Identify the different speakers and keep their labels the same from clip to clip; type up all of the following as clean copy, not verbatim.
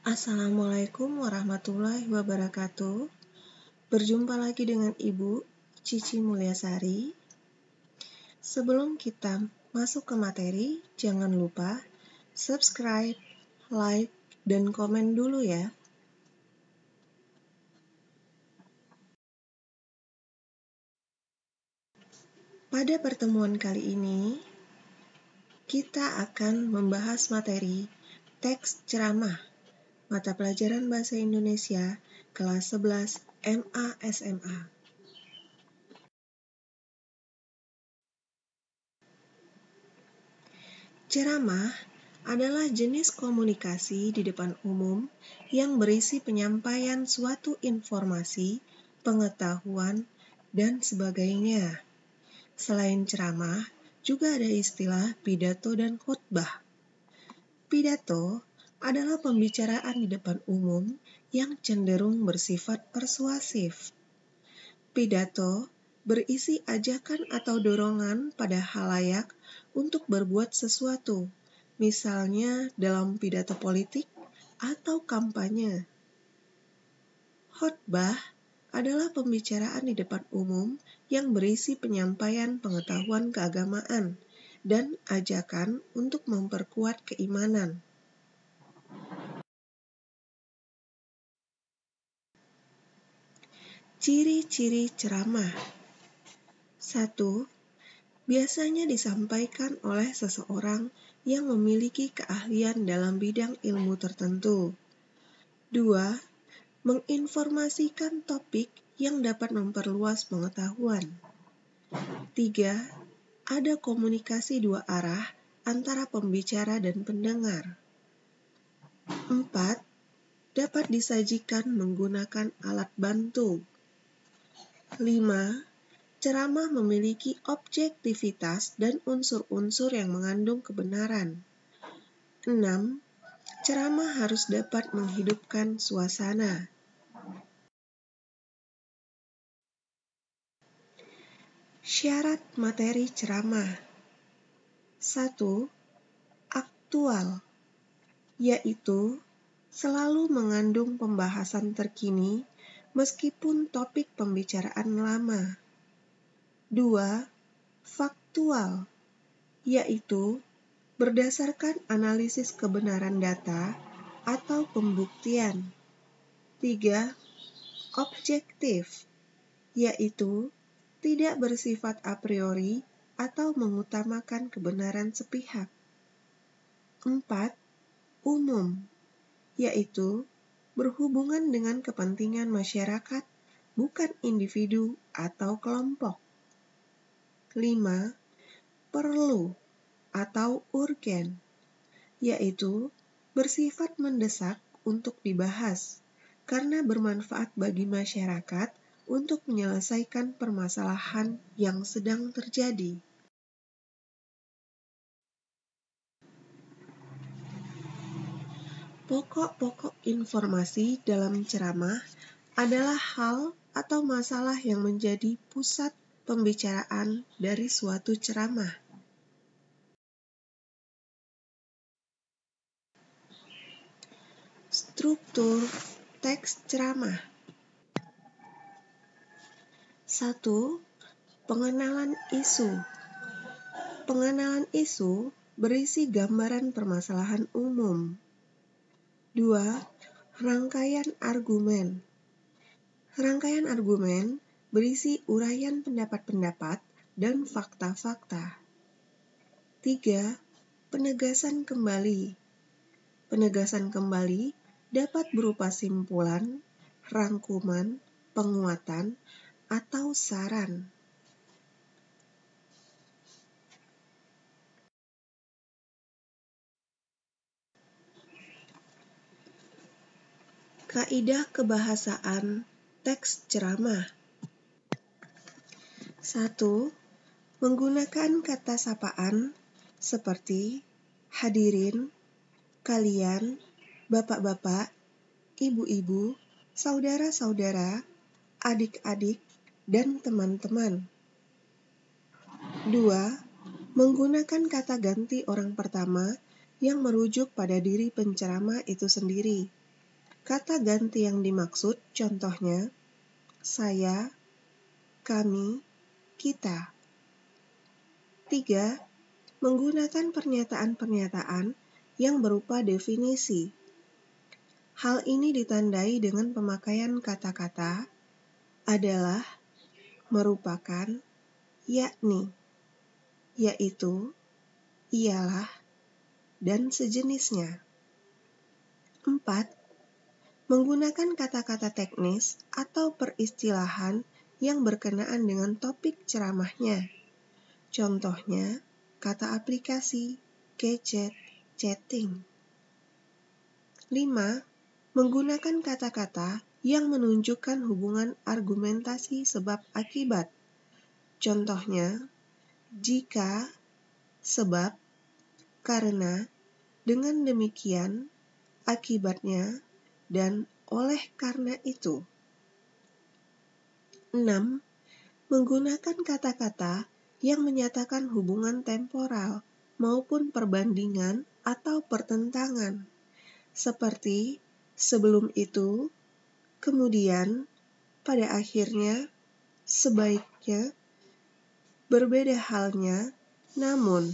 Speaker 1: Assalamualaikum warahmatullahi wabarakatuh. Berjumpa lagi dengan Ibu Cici Mulyasari. Sebelum kita masuk ke materi, jangan lupa subscribe, like, dan komen dulu ya. Pada pertemuan kali ini, kita akan membahas materi teks ceramah mata pelajaran Bahasa Indonesia kelas 11 MA SMA. Ceramah adalah jenis komunikasi di depan umum yang berisi penyampaian suatu informasi, pengetahuan, dan sebagainya. Selain ceramah, juga ada istilah pidato dan khotbah. Pidato adalah pembicaraan di depan umum yang cenderung bersifat persuasif. Pidato berisi ajakan atau dorongan pada halayak untuk berbuat sesuatu, misalnya dalam pidato politik atau kampanye. Khotbah adalah pembicaraan di depan umum yang berisi penyampaian pengetahuan keagamaan dan ajakan untuk memperkuat keimanan. Ciri-ciri ceramah. 1. Biasanya disampaikan oleh seseorang yang memiliki keahlian dalam bidang ilmu tertentu. 2. Menginformasikan topik yang dapat memperluas pengetahuan. 3. Ada komunikasi dua arah antara pembicara dan pendengar. 4. Dapat disajikan menggunakan alat bantu. 5. Ceramah memiliki objektivitas dan unsur-unsur yang mengandung kebenaran. 6. Ceramah harus dapat menghidupkan suasana. Syarat materi ceramah. 1. Aktual, yaitu selalu mengandung pembahasan terkini meskipun topik pembicaraan lama. 2. Faktual, yaitu berdasarkan analisis kebenaran data atau pembuktian. 3. Objektif, yaitu tidak bersifat a priori atau mengutamakan kebenaran sepihak. 4. Umum, yaitu berhubungan dengan kepentingan masyarakat, bukan individu atau kelompok. 5. Perlu atau urgen, yaitu bersifat mendesak untuk dibahas karena bermanfaat bagi masyarakat untuk menyelesaikan permasalahan yang sedang terjadi. Pokok-pokok informasi dalam ceramah adalah hal atau masalah yang menjadi pusat pembicaraan dari suatu ceramah. Struktur teks ceramah. 1. Pengenalan isu. Pengenalan isu berisi gambaran permasalahan umum. 2. Rangkaian argumen. Rangkaian argumen berisi uraian pendapat-pendapat dan fakta-fakta. 3. Penegasan kembali. Penegasan kembali dapat berupa simpulan, rangkuman, penguatan, atau saran. Kaidah kebahasaan teks ceramah. 1. Menggunakan kata sapaan seperti hadirin, kalian, bapak-bapak, ibu-ibu, saudara-saudara, adik-adik, dan teman-teman. 2. Menggunakan kata ganti orang pertama yang merujuk pada diri penceramah itu sendiri. Kata ganti yang dimaksud contohnya saya, kami, kita. 3. Menggunakan pernyataan-pernyataan yang berupa definisi. Hal ini ditandai dengan pemakaian kata-kata adalah, merupakan, yakni, yaitu, ialah, dan sejenisnya. 4. Menggunakan kata-kata teknis atau peristilahan yang berkenaan dengan topik ceramahnya. Contohnya, kata aplikasi, gadget, chatting. 5. Menggunakan kata-kata yang menunjukkan hubungan argumentasi sebab akibat. Contohnya, jika, sebab, karena, dengan demikian, akibatnya, dan oleh karena itu. 6. Menggunakan kata-kata yang menyatakan hubungan temporal maupun perbandingan atau pertentangan, seperti sebelum itu, kemudian, pada akhirnya, sebaiknya, berbeda halnya, namun.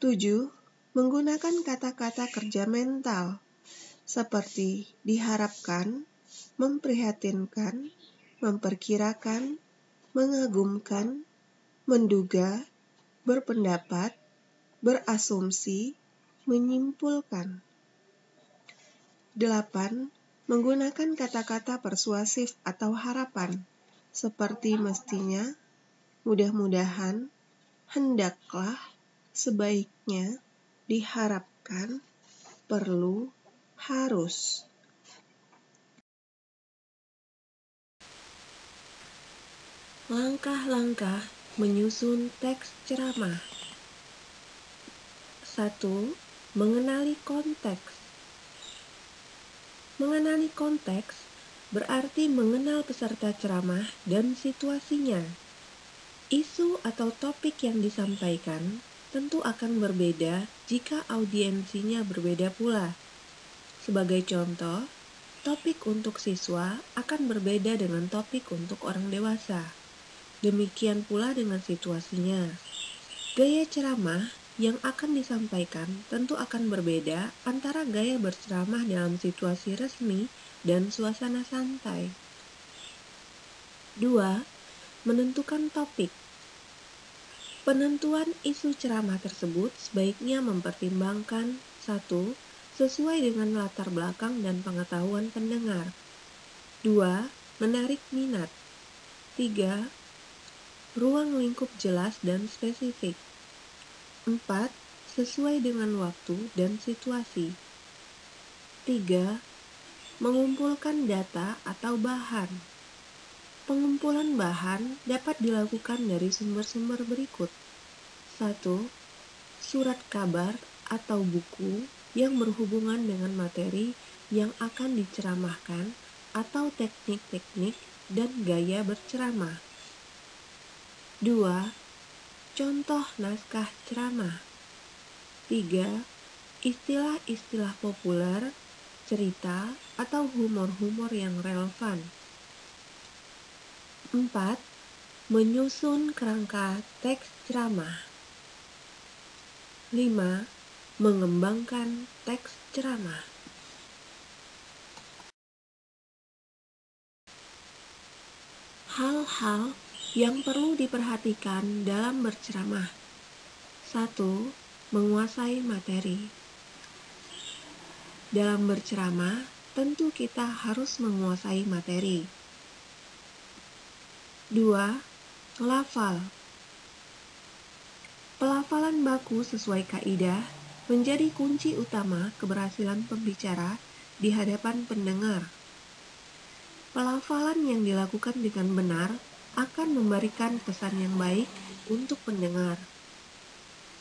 Speaker 1: 7. Menggunakan kata-kata kerja mental, seperti diharapkan, memprihatinkan, memperkirakan, mengagumkan, menduga, berpendapat, berasumsi, menyimpulkan. 8. Menggunakan kata-kata persuasif atau harapan, seperti mestinya, mudah-mudahan, hendaklah, sebaiknya, diharapkan, perlu, harus. Langkah-langkah menyusun teks ceramah. 1. Mengenali konteks. Mengenali konteks berarti mengenal peserta ceramah dan situasinya. Isu atau topik yang disampaikan tentu akan berbeda jika audiensinya berbeda pula. Sebagai contoh, topik untuk siswa akan berbeda dengan topik untuk orang dewasa. Demikian pula dengan situasinya. Gaya ceramah yang akan disampaikan tentu akan berbeda antara gaya berceramah dalam situasi resmi dan suasana santai. 2. Menentukan topik. Penentuan isu ceramah tersebut sebaiknya mempertimbangkan 1. Sesuai dengan latar belakang dan pengetahuan pendengar. 2. Menarik minat. 3. Ruang lingkup jelas dan spesifik. 4. Sesuai dengan waktu dan situasi. 3. Mengumpulkan data atau bahan. Pengumpulan bahan dapat dilakukan dari sumber-sumber berikut. 1. Surat kabar atau buku yang berhubungan dengan materi yang akan diceramahkan atau teknik-teknik dan gaya berceramah. 2. Contoh naskah ceramah. 3. Istilah-istilah populer, cerita, atau humor-humor yang relevan. 4. Menyusun kerangka teks ceramah. 5. Mengembangkan teks ceramah. Hal-hal yang perlu diperhatikan dalam berceramah. 1. Menguasai materi. Dalam berceramah, tentu kita harus menguasai materi. 2. Lafal. Pelafalan baku sesuai kaidah menjadi kunci utama keberhasilan pembicara di hadapan pendengar. Pelafalan yang dilakukan dengan benar akan memberikan kesan yang baik untuk pendengar.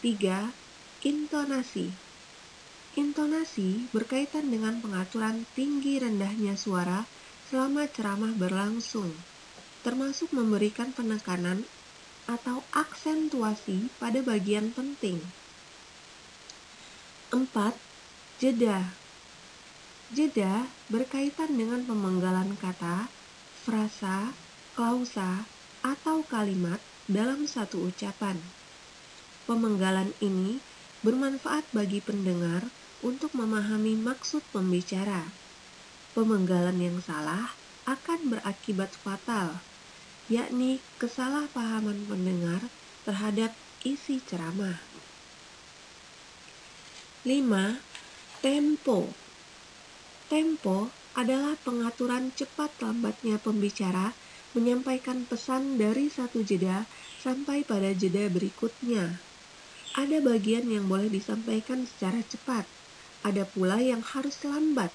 Speaker 1: 3. Intonasi. Intonasi berkaitan dengan pengaturan tinggi rendahnya suara selama ceramah berlangsung, termasuk memberikan penekanan atau aksentuasi pada bagian penting. 4. Jeda. Jeda berkaitan dengan pemenggalan kata, frasa, klausa, atau kalimat dalam satu ucapan. Pemenggalan ini bermanfaat bagi pendengar untuk memahami maksud pembicara. Pemenggalan yang salah akan berakibat fatal, yakni kesalahpahaman pendengar terhadap isi ceramah. 5. Tempo. Tempo adalah pengaturan cepat lambatnya pembicara menyampaikan pesan dari satu jeda sampai pada jeda berikutnya. Ada bagian yang boleh disampaikan secara cepat, ada pula yang harus lambat.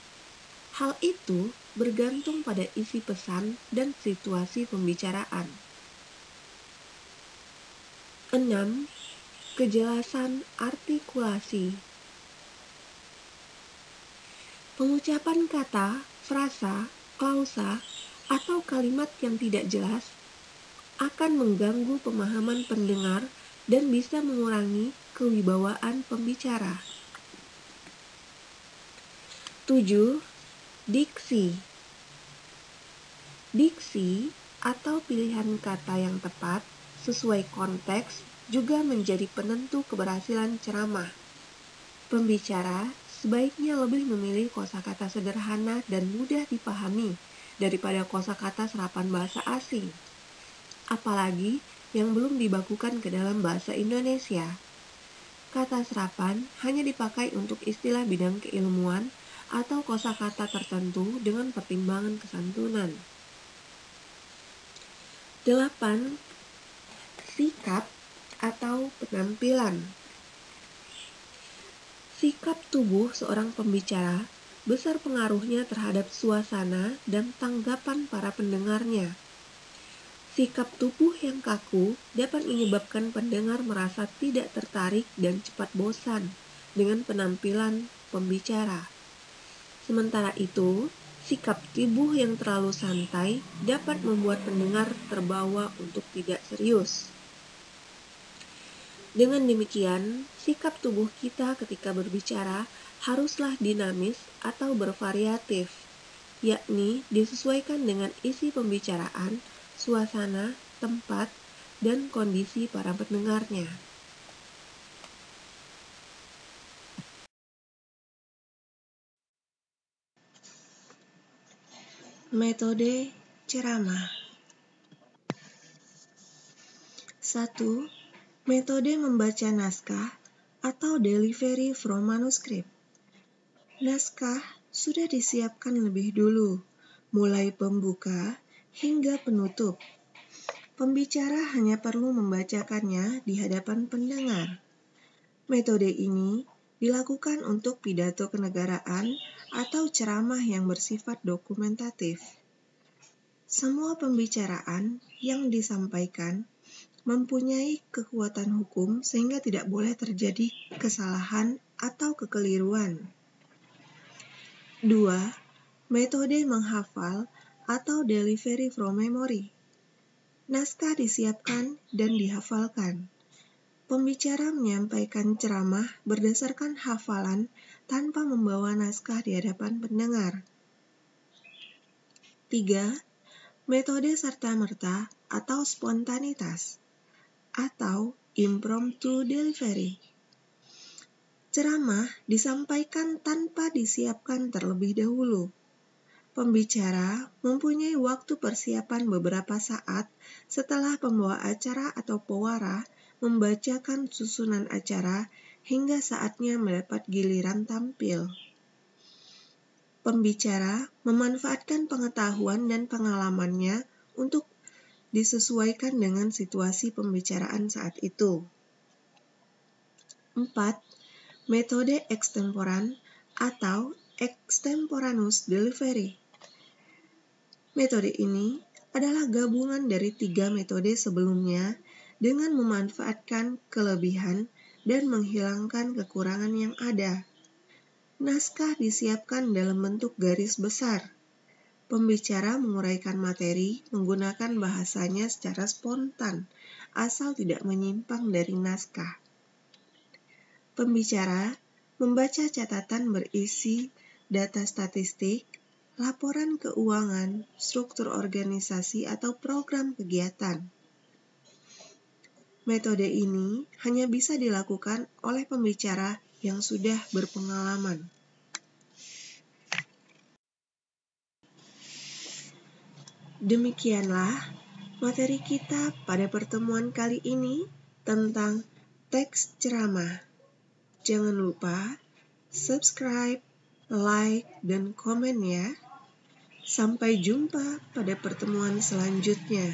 Speaker 1: Hal itu bergantung pada isi pesan dan situasi pembicaraan. 6. Kejelasan artikulasi. Pengucapan kata, frasa, klausa, atau kalimat yang tidak jelas akan mengganggu pemahaman pendengar dan bisa mengurangi kewibawaan pembicara. 7. Diksi. Diksi atau pilihan kata yang tepat sesuai konteks juga menjadi penentu keberhasilan ceramah. Pembicara sebaiknya lebih memilih kosakata sederhana dan mudah dipahami daripada kosakata serapan bahasa asing, apalagi yang belum dibakukan ke dalam bahasa Indonesia. Kata serapan hanya dipakai untuk istilah bidang keilmuan atau kosakata tertentu dengan pertimbangan kesantunan. 8. Sikap atau penampilan. Sikap tubuh seorang pembicara besar pengaruhnya terhadap suasana dan tanggapan para pendengarnya. Sikap tubuh yang kaku dapat menyebabkan pendengar merasa tidak tertarik dan cepat bosan dengan penampilan pembicara. Sementara itu, sikap tubuh yang terlalu santai dapat membuat pendengar terbawa untuk tidak serius. Dengan demikian, sikap tubuh kita ketika berbicara haruslah dinamis atau bervariatif, yakni disesuaikan dengan isi pembicaraan, suasana, tempat, dan kondisi para pendengarnya. Metode ceramah. 1. Metode membaca naskah atau delivery from manuscript. Naskah sudah disiapkan lebih dulu, mulai pembuka hingga penutup. Pembicara hanya perlu membacakannya di hadapan pendengar. Metode ini dilakukan untuk pidato kenegaraan atau ceramah yang bersifat dokumentatif. Semua pembicaraan yang disampaikan mempunyai kekuatan hukum sehingga tidak boleh terjadi kesalahan atau kekeliruan. 2. Metode menghafal atau delivery from memory. Naskah disiapkan dan dihafalkan. Pembicara menyampaikan ceramah berdasarkan hafalan tanpa membawa naskah di hadapan pendengar. 3. Metode serta-merta atau spontanitas atau impromptu delivery. Ceramah disampaikan tanpa disiapkan terlebih dahulu. Pembicara mempunyai waktu persiapan beberapa saat setelah pembawa acara atau pewara membacakan susunan acara hingga saatnya mendapat giliran tampil. Pembicara memanfaatkan pengetahuan dan pengalamannya untuk disesuaikan dengan situasi pembicaraan saat itu. 4. Metode extemporan atau extemporaneous delivery. Metode ini adalah gabungan dari 3 metode sebelumnya dengan memanfaatkan kelebihan dan menghilangkan kekurangan yang ada. Naskah disiapkan dalam bentuk garis besar. Pembicara menguraikan materi menggunakan bahasanya secara spontan, asal tidak menyimpang dari naskah. Pembicara membaca catatan berisi data statistik, laporan keuangan, struktur organisasi atau program kegiatan. Metode ini hanya bisa dilakukan oleh pembicara yang sudah berpengalaman. Demikianlah materi kita pada pertemuan kali ini tentang teks ceramah. Jangan lupa subscribe, like, dan komen ya. Sampai jumpa pada pertemuan selanjutnya.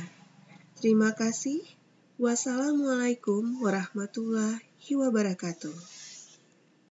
Speaker 1: Terima kasih. Wassalamualaikum warahmatullahi wabarakatuh.